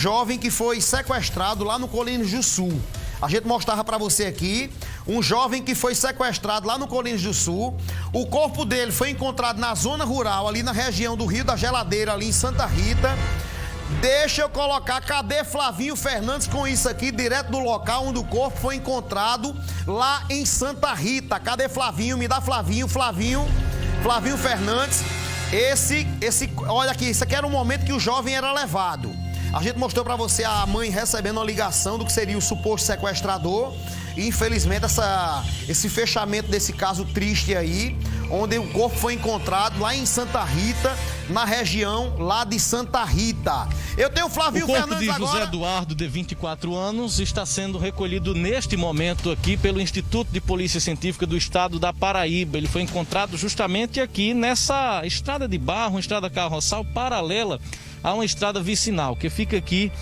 Jovem que foi sequestrado lá no Colinas do Sul. A gente mostrava para você aqui um jovem que foi sequestrado lá no Colinas do Sul. O corpo dele foi encontrado na zona rural, ali na região do Rio da Geladeira, ali em Santa Rita. Deixa eu colocar, cadê Flavinho Fernandes com isso aqui, direto do local onde o corpo foi encontrado, lá em Santa Rita. Cadê Flavinho? Me dá Flavinho Fernandes. Olha aqui, isso aqui era o momento que o jovem era levado. A gente mostrou para você a mãe recebendo uma ligação do que seria o suposto sequestrador. E infelizmente esse fechamento desse caso triste aí, onde o corpo foi encontrado lá em Santa Rita, na região lá de Santa Rita. Eu tenho o Flavinho Fernandes agora. O corpo de José Eduardo, de 24 anos, está sendo recolhido neste momento aqui pelo Instituto de Polícia Científica do Estado da Paraíba. Ele foi encontrado justamente aqui nessa estrada de barro, uma estrada carroçal paralela a uma estrada vicinal, que fica aqui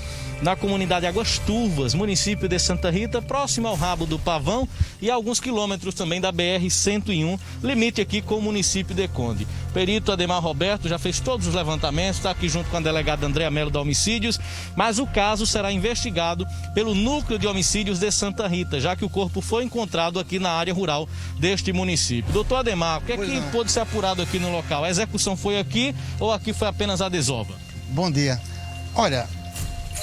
na comunidade Águas Turvas, município de Santa Rita, próximo ao Rabo do Pavão e a alguns quilômetros também da BR-101, limite aqui com o município de Conde. Perito Ademar Roberto já fez todos os levantamentos, está aqui junto com a delegada Andréa Melo da Homicídios, mas o caso será investigado pelo Núcleo de Homicídios de Santa Rita, já que o corpo foi encontrado aqui na área rural deste município. Doutor Ademar, o que é que pôde ser apurado aqui no local? A execução foi aqui ou aqui foi apenas a desova? Bom dia. Olha,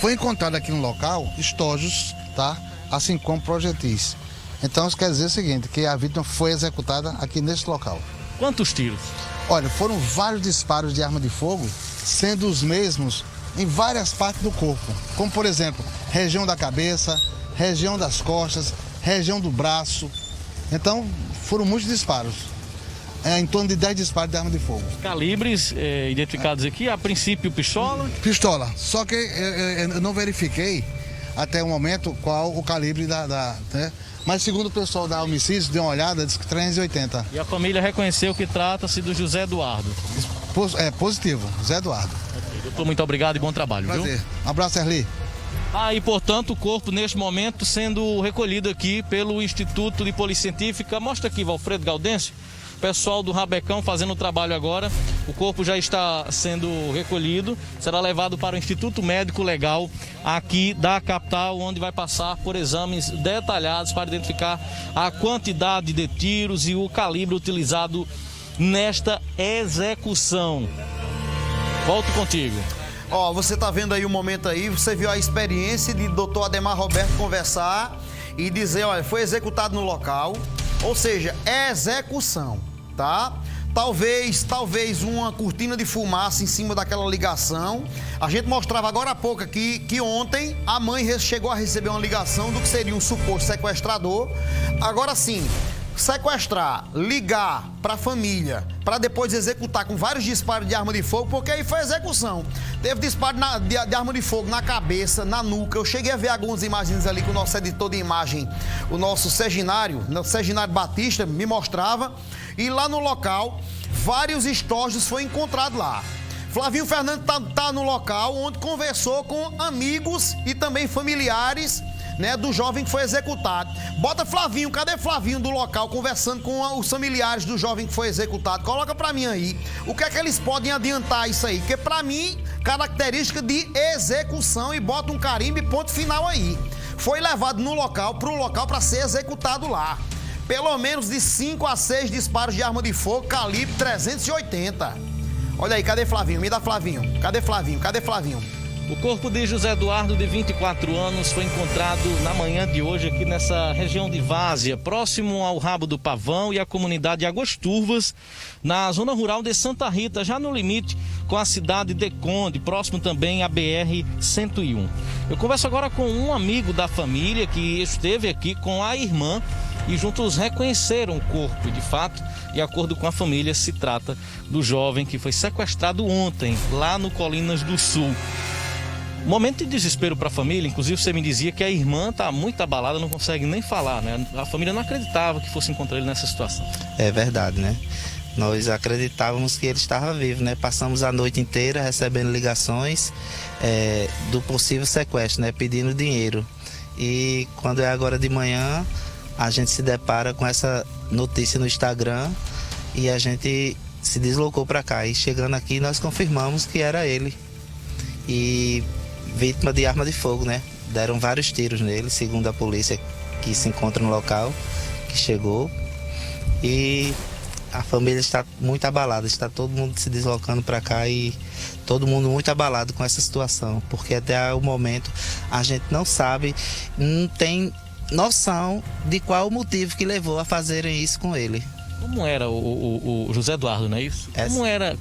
foi encontrado aqui no local estojos, tá? Assim como projetis. Então isso quer dizer o seguinte, que a vítima foi executada aqui neste local. Quantos tiros? Olha, foram vários disparos de arma de fogo, sendo os mesmos em várias partes do corpo. Como por exemplo, região da cabeça, região das costas, região do braço. Então foram muitos disparos. Em torno de 10 disparos de arma de fogo. Calibres identificados aqui, a princípio pistola? Pistola, só que eu não verifiquei até o momento qual o calibre né? Mas segundo o pessoal da Homicídios, deu uma olhada, disse que 380. E a família reconheceu que trata-se do José Eduardo? É positivo, José Eduardo. Okay, doutor, muito obrigado e bom trabalho. Prazer. Viu? Um abraço, Erli. E portanto o corpo neste momento sendo recolhido aqui pelo Instituto de Polícia Científica. Mostra aqui, Valfredo Gaudêncio. Pessoal do Rabecão fazendo o trabalho agora. O corpo já está sendo recolhido, será levado para o Instituto Médico Legal aqui da capital, onde vai passar por exames detalhados para identificar a quantidade de tiros e o calibre utilizado nesta execução. Volto contigo. Você tá vendo aí o momento aí, você viu a experiência de Dr. Ademar Roberto conversar e dizer, olha, foi executado no local. Ou seja, é execução, tá? Talvez uma cortina de fumaça em cima daquela ligação. A gente mostrava agora há pouco aqui que ontem a mãe chegou a receber uma ligação do que seria um suposto sequestrador. Agora sim, sequestrar, ligar para a família, para depois executar com vários disparos de arma de fogo, porque aí foi execução. Teve disparo de arma de fogo na cabeça, na nuca. Eu cheguei a ver algumas imagens ali com o nosso editor de imagem, o nosso Serginário Batista, me mostrava. E lá no local, vários estojos foram encontrados lá. Flavinho Fernandes tá no local, onde conversou com amigos e também familiares, né, do jovem que foi executado. Bota Flavinho, cadê Flavinho do local, conversando com os familiares do jovem que foi executado? Coloca pra mim aí. O que é que eles podem adiantar isso aí? Porque pra mim, característica de execução, e bota um carimbo e ponto final aí. Foi levado pro local para ser executado lá. Pelo menos de 5 a 6 disparos de arma de fogo, calibre 380. Olha aí, cadê Flavinho? Me dá Flavinho. Cadê Flavinho? O corpo de José Eduardo, de 24 anos, foi encontrado na manhã de hoje aqui nessa região de Várzea, próximo ao Rabo do Pavão e à comunidade Águas Turvas, na zona rural de Santa Rita, já no limite com a cidade de Conde, próximo também à BR-101. Eu converso agora com um amigo da família que esteve aqui com a irmã e juntos reconheceram o corpo. De fato, de acordo com a família, se trata do jovem que foi sequestrado ontem, lá no Colinas do Sul. Momento de desespero para a família, inclusive você me dizia que a irmã está muito abalada, não consegue nem falar, né? A família não acreditava que fosse encontrar ele nessa situação. É verdade, né? Nós acreditávamos que ele estava vivo, né? Passamos a noite inteira recebendo ligações do possível sequestro, né? Pedindo dinheiro. E quando é agora de manhã, a gente se depara com essa notícia no Instagram e a gente se deslocou para cá. E chegando aqui, nós confirmamos que era ele. E vítima de arma de fogo, né? Deram vários tiros nele, segundo a polícia que se encontra no local, que chegou. E a família está muito abalada, está todo mundo se deslocando para cá e todo mundo muito abalado com essa situação, porque até o momento a gente não sabe, não tem noção de qual o motivo que levou a fazerem isso com ele. Como era o José Eduardo, não é isso?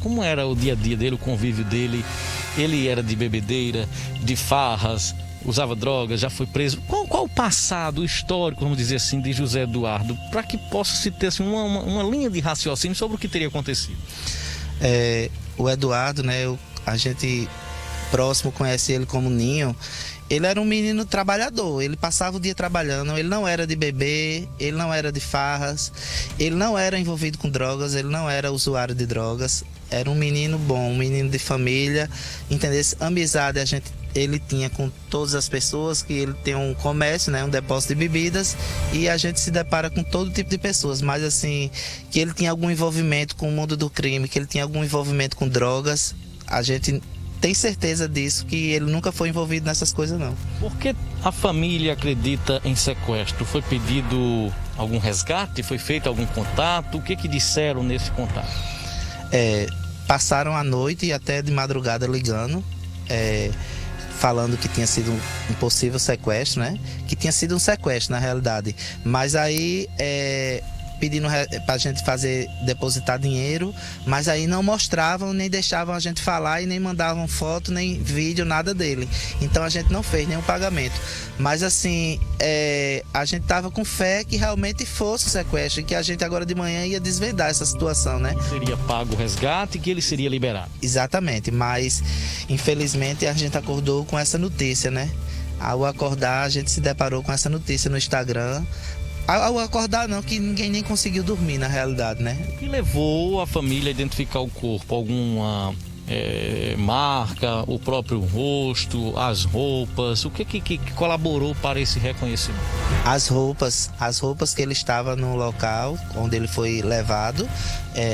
Como era o dia a dia dele, o convívio dele? Ele era de bebedeira, de farras, usava drogas, já foi preso. Qual o passado, o histórico, vamos dizer assim, de José Eduardo, para que possa se ter assim, uma linha de raciocínio sobre o que teria acontecido? O Eduardo, né, a gente próximo conhece ele como Ninho. Ele era um menino trabalhador, ele passava o dia trabalhando, ele não era de beber, ele não era de farras, ele não era envolvido com drogas, ele não era usuário de drogas. Era um menino bom, um menino de família, entendeu? Amizade ele tinha com todas as pessoas, que ele tem um comércio, né, um depósito de bebidas, e a gente se depara com todo tipo de pessoas, mas assim, que ele tinha algum envolvimento com o mundo do crime, que ele tinha algum envolvimento com drogas, a gente tem certeza disso, que ele nunca foi envolvido nessas coisas, não. Por que a família acredita em sequestro? Foi pedido algum resgate? Foi feito algum contato? O que disseram nesse contato? Passaram a noite e até de madrugada ligando, falando que tinha sido um possível sequestro, né? Que tinha sido um sequestro, na realidade. Mas aí, pedindo pra gente depositar dinheiro, mas aí não mostravam, nem deixavam a gente falar e nem mandavam foto, nem vídeo, nada dele. Então a gente não fez nenhum pagamento. Mas assim, a gente tava com fé que realmente fosse sequestro e que a gente agora de manhã ia desvendar essa situação, né? Seria pago o resgate e que ele seria liberado. Exatamente, mas infelizmente a gente acordou com essa notícia, né? Ao acordar, a gente se deparou com essa notícia no Instagram. Ao acordar não, que ninguém nem conseguiu dormir na realidade, né? O que levou a família a identificar o corpo? Alguma marca, o próprio rosto, as roupas? O que colaborou para esse reconhecimento? As roupas que ele estava no local onde ele foi levado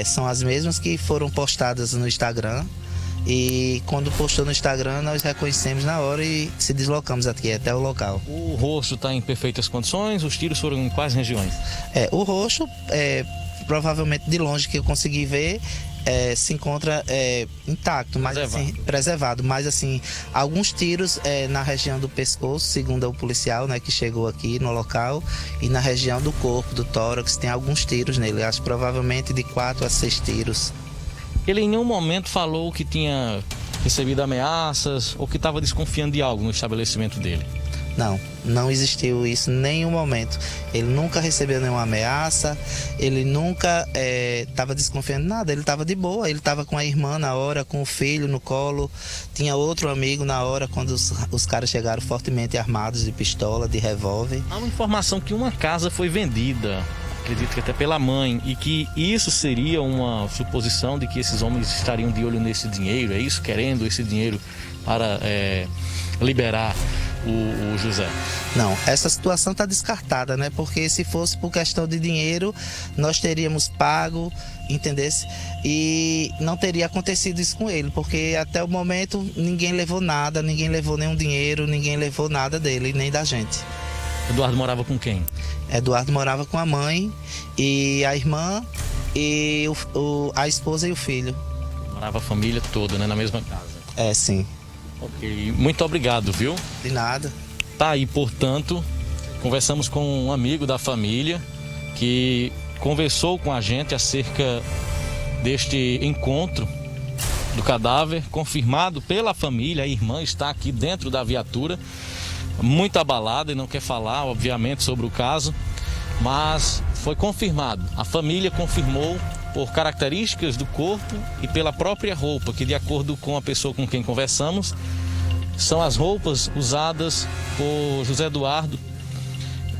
são as mesmas que foram postadas no Instagram. E quando postou no Instagram, nós reconhecemos na hora e se deslocamos aqui até o local. O rosto está em perfeitas condições? Os tiros foram em quais regiões? O rosto, provavelmente de longe que eu consegui ver, se encontra intacto, mas assim, preservado. Mas assim, alguns tiros na região do pescoço, segundo o policial, né, que chegou aqui no local, e na região do corpo, do tórax, tem alguns tiros nele. Acho provavelmente de 4 a 6 tiros. Ele em nenhum momento falou que tinha recebido ameaças ou que estava desconfiando de algo no estabelecimento dele? Não existiu isso em nenhum momento. Ele nunca recebeu nenhuma ameaça, ele nunca estava desconfiando de nada, ele estava de boa, ele estava com a irmã na hora, com o filho no colo, tinha outro amigo na hora quando os caras chegaram fortemente armados de pistola, de revólver. Há uma informação que uma casa foi vendida, acredito que até pela mãe, e que isso seria uma suposição de que esses homens estariam de olho nesse dinheiro, é isso? Querendo esse dinheiro para liberar o José? Não, essa situação está descartada, né? Porque se fosse por questão de dinheiro, nós teríamos pago, entendesse? E não teria acontecido isso com ele, porque até o momento ninguém levou nada, ninguém levou nenhum dinheiro, ninguém levou nada dele, nem da gente. Eduardo morava com quem? Eduardo morava com a mãe e a irmã e a esposa e o filho. Morava a família toda, né? Na mesma casa? Sim. Ok, muito obrigado, viu? De nada. Tá aí, portanto, conversamos com um amigo da família que conversou com a gente acerca deste encontro do cadáver, confirmado pela família. A irmã está aqui dentro da viatura, muito abalada e não quer falar, obviamente, sobre o caso, mas foi confirmado. A família confirmou por características do corpo e pela própria roupa, que de acordo com a pessoa com quem conversamos, são as roupas usadas por José Eduardo,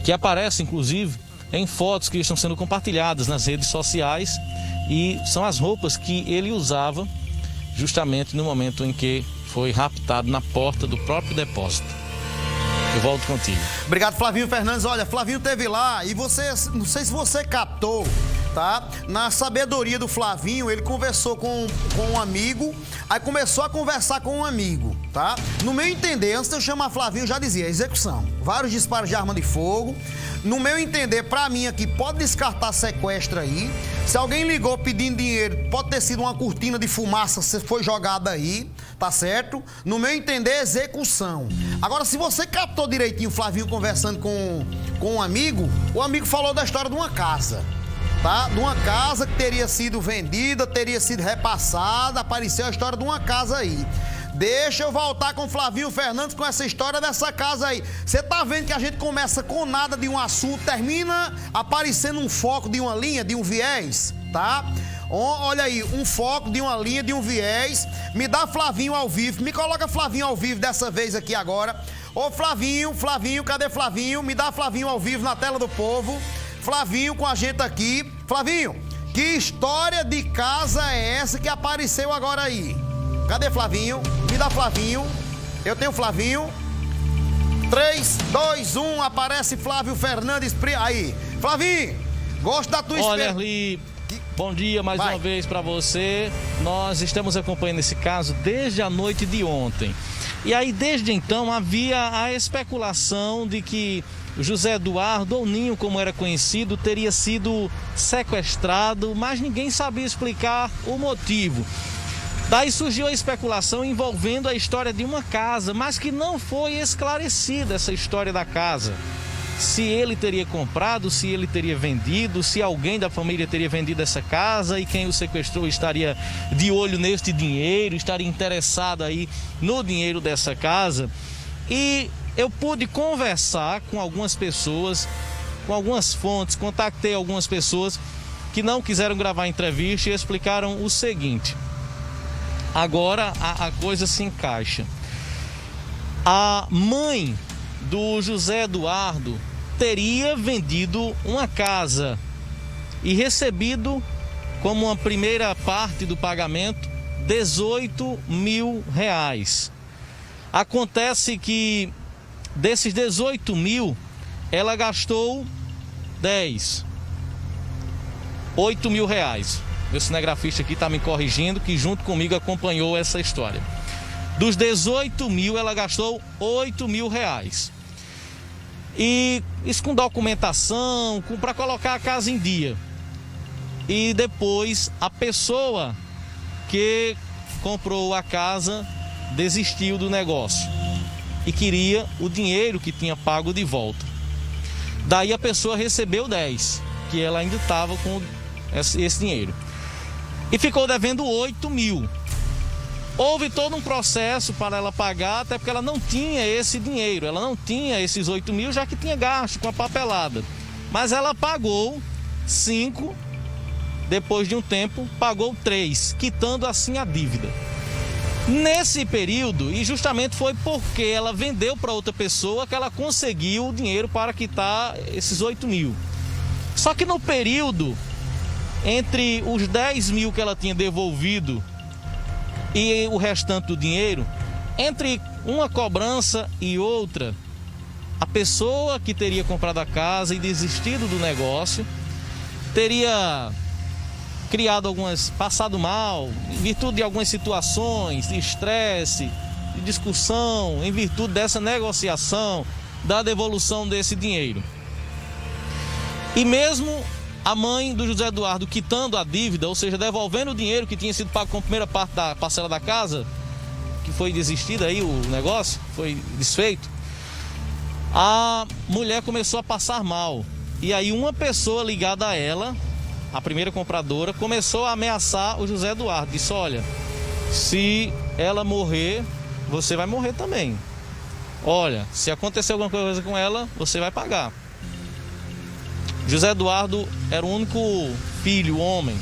que aparece inclusive em fotos que estão sendo compartilhadas nas redes sociais, e são as roupas que ele usava justamente no momento em que foi raptado na porta do próprio depósito. Eu volto contigo. Obrigado, Flavinho Fernandes. Olha, Flavinho teve lá e você, não sei se você captou, tá? Na sabedoria do Flavinho, ele conversou com um amigo, aí começou a conversar com um amigo, tá? No meu entender, antes de eu chamar Flavinho, eu já dizia, execução. Vários disparos de arma de fogo. No meu entender, pra mim aqui, pode descartar sequestro aí. Se alguém ligou pedindo dinheiro, pode ter sido uma cortina de fumaça, se foi jogada aí, tá certo? No meu entender, execução. Agora, se você captou direitinho o Flavinho conversando com um amigo, o amigo falou da história de uma casa, tá? De uma casa que teria sido vendida, teria sido repassada, apareceu a história de uma casa aí. Deixa eu voltar com o Flavinho Fernandes com essa história dessa casa aí. Você tá vendo que a gente começa com nada de um assunto, termina aparecendo um foco de uma linha, de um viés, tá? Olha aí, um foco de uma linha, de um viés. Me dá Flavinho ao vivo, me coloca Flavinho ao vivo dessa vez aqui agora. Ô Flavinho, cadê Flavinho? Me dá Flavinho ao vivo na tela do povo. Flavinho com a gente aqui. Flavinho, que história de casa é essa que apareceu agora aí? Cadê Flavinho? Me dá Flavinho. Eu tenho Flavinho. 3, 2, 1, aparece Flávio Fernandes. Aí, Flavinho, gosto da tua Olha, Erli, bom dia mais Vai. uma vez para você. Nós estamos acompanhando esse caso desde a noite de ontem. E aí, desde então, havia a especulação de que José Eduardo, ou Ninho, como era conhecido, teria sido sequestrado, mas ninguém sabia explicar o motivo. Daí surgiu a especulação envolvendo a história de uma casa, mas que não foi esclarecida essa história da casa. Se ele teria comprado, se ele teria vendido, se alguém da família teria vendido essa casa e quem o sequestrou estaria de olho neste dinheiro, estaria interessado aí no dinheiro dessa casa. E eu pude conversar com algumas pessoas, com algumas fontes, contactei algumas pessoas que não quiseram gravar a entrevista e explicaram o seguinte. Agora a coisa se encaixa. A mãe do José Eduardo teria vendido uma casa e recebido como uma primeira parte do pagamento R$18 mil. Acontece que desses 18 mil ela gastou 8 mil reais. Meu cinegrafista aqui está me corrigindo, que junto comigo acompanhou essa história. Dos 18 mil, ela gastou 8 mil reais. E isso com documentação, para colocar a casa em dia. E depois, a pessoa que comprou a casa desistiu do negócio e queria o dinheiro que tinha pago de volta. Daí a pessoa recebeu 10, que ela ainda estava com esse dinheiro. E ficou devendo 8 mil. Houve todo um processo para ela pagar, até porque ela não tinha esse dinheiro, ela não tinha esses 8 mil, já que tinha gasto com a papelada. Mas ela pagou 5, depois de um tempo, pagou 3, quitando assim a dívida. Nesse período, e justamente foi porque ela vendeu para outra pessoa que ela conseguiu o dinheiro para quitar esses 8 mil. Só que no período entre os 10 mil que ela tinha devolvido e o restante do dinheiro, entre uma cobrança e outra, a pessoa que teria comprado a casa e desistido do negócio teria passado mal, em virtude de algumas situações de estresse, de discussão, em virtude dessa negociação, da devolução desse dinheiro. E mesmo a mãe do José Eduardo quitando a dívida, ou seja, devolvendo o dinheiro que tinha sido pago com a primeira parte da parcela da casa, que foi desistida aí o negócio, foi desfeito, a mulher começou a passar mal. E aí uma pessoa ligada a ela, a primeira compradora, começou a ameaçar o José Eduardo. Disse, olha, se ela morrer, você vai morrer também. Olha, se acontecer alguma coisa com ela, você vai pagar. José Eduardo era o único filho, homem.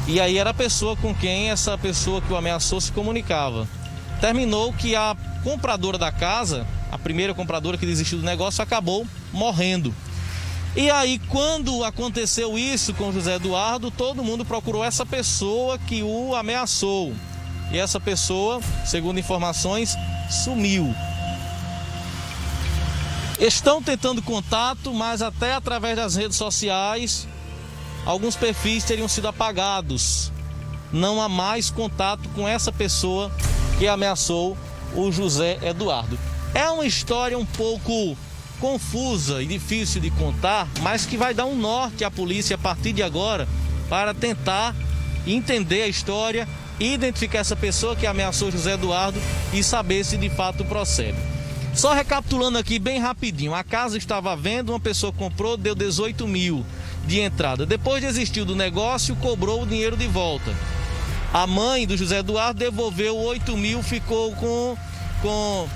E aí era a pessoa com quem essa pessoa que o ameaçou se comunicava. Terminou que a compradora da casa, a primeira compradora que desistiu do negócio, acabou morrendo. E aí, quando aconteceu isso com José Eduardo, todo mundo procurou essa pessoa que o ameaçou. E essa pessoa, segundo informações, sumiu. Estão tentando contato, mas até através das redes sociais alguns perfis teriam sido apagados. Não há mais contato com essa pessoa que ameaçou o José Eduardo. É uma história um pouco confusa e difícil de contar, mas que vai dar um norte à polícia a partir de agora para tentar entender a história, identificar essa pessoa que ameaçou José Eduardo e saber se de fato procede. Só recapitulando aqui bem rapidinho, a casa estava à venda, uma pessoa comprou, deu 18 mil de entrada. Depois desistiu do negócio, cobrou o dinheiro de volta. A mãe do José Eduardo devolveu 8 mil, ficou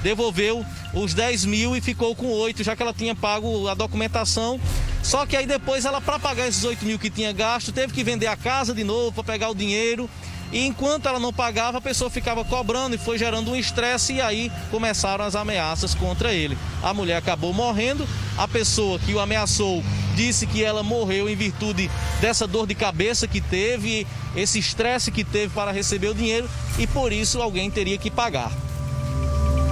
devolveu os 10 mil e ficou com 8, já que ela tinha pago a documentação. Só que aí depois ela, para pagar esses 8 mil que tinha gasto, teve que vender a casa de novo para pegar o dinheiro. E enquanto ela não pagava, a pessoa ficava cobrando e foi gerando um estresse, e aí começaram as ameaças contra ele. A mulher acabou morrendo, a pessoa que o ameaçou disse que ela morreu em virtude dessa dor de cabeça que teve, esse estresse que teve para receber o dinheiro, e por isso alguém teria que pagar.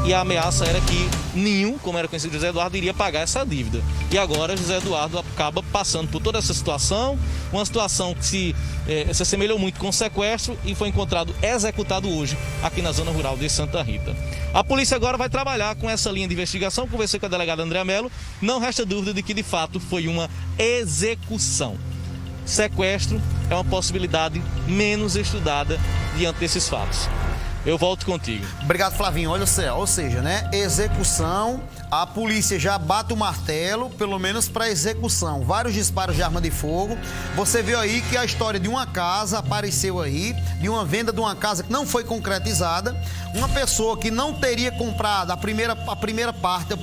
E a ameaça era que nenhum, como era conhecido José Eduardo, iria pagar essa dívida. E agora José Eduardo acaba passando por toda essa situação, uma situação que se assemelhou muito com o sequestro, e foi encontrado executado hoje aqui na zona rural de Santa Rita. A polícia agora vai trabalhar com essa linha de investigação. Conversei com a delegada Andréa Mello, não resta dúvida de que de fato foi uma execução. Sequestro é uma possibilidade menos estudada diante desses fatos. Eu volto contigo. Obrigado, Flavinho. Olha só, ou seja, né? Execução, a polícia já bate o martelo, pelo menos para execução. Vários disparos de arma de fogo. Você viu aí que a história de uma casa apareceu aí, de uma venda de uma casa que não foi concretizada. Uma pessoa que não teria comprado a primeira parte, a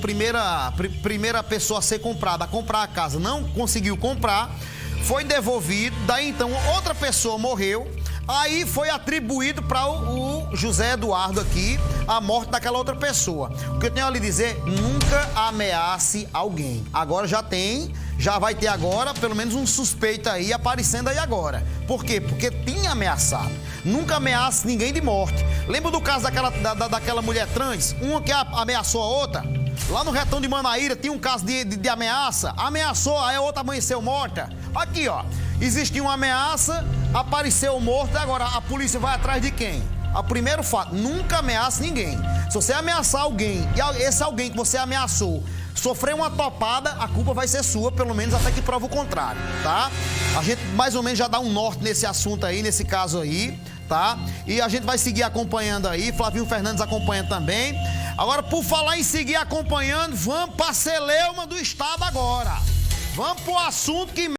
primeira pessoa a ser comprada, a comprar a casa, não conseguiu comprar, foi devolvido. Daí então outra pessoa morreu. Aí foi atribuído para o José Eduardo aqui a morte daquela outra pessoa. O que eu tenho a lhe dizer, nunca ameace alguém. Agora já vai ter agora pelo menos um suspeito aí aparecendo aí agora. Por quê? Porque tinha ameaçado. Nunca ameace ninguém de morte. Lembra do caso daquela mulher trans? Uma que ameaçou a outra? Lá no Retão de Manaíra tinha um caso de ameaça. Ameaçou, aí a outra amanheceu morta. Aqui, ó. Existiu uma ameaça, apareceu morto, agora a polícia vai atrás de quem? O primeiro fato, nunca ameace ninguém. Se você ameaçar alguém, e esse alguém que você ameaçou sofrer uma topada, a culpa vai ser sua, pelo menos até que prova o contrário, tá? A gente mais ou menos já dá um norte nesse assunto aí, nesse caso aí, tá? E a gente vai seguir acompanhando aí, Flavinho Fernandes acompanha também. Agora, por falar em seguir acompanhando, vamos para a celeuma do estado agora. Vamos pro assunto que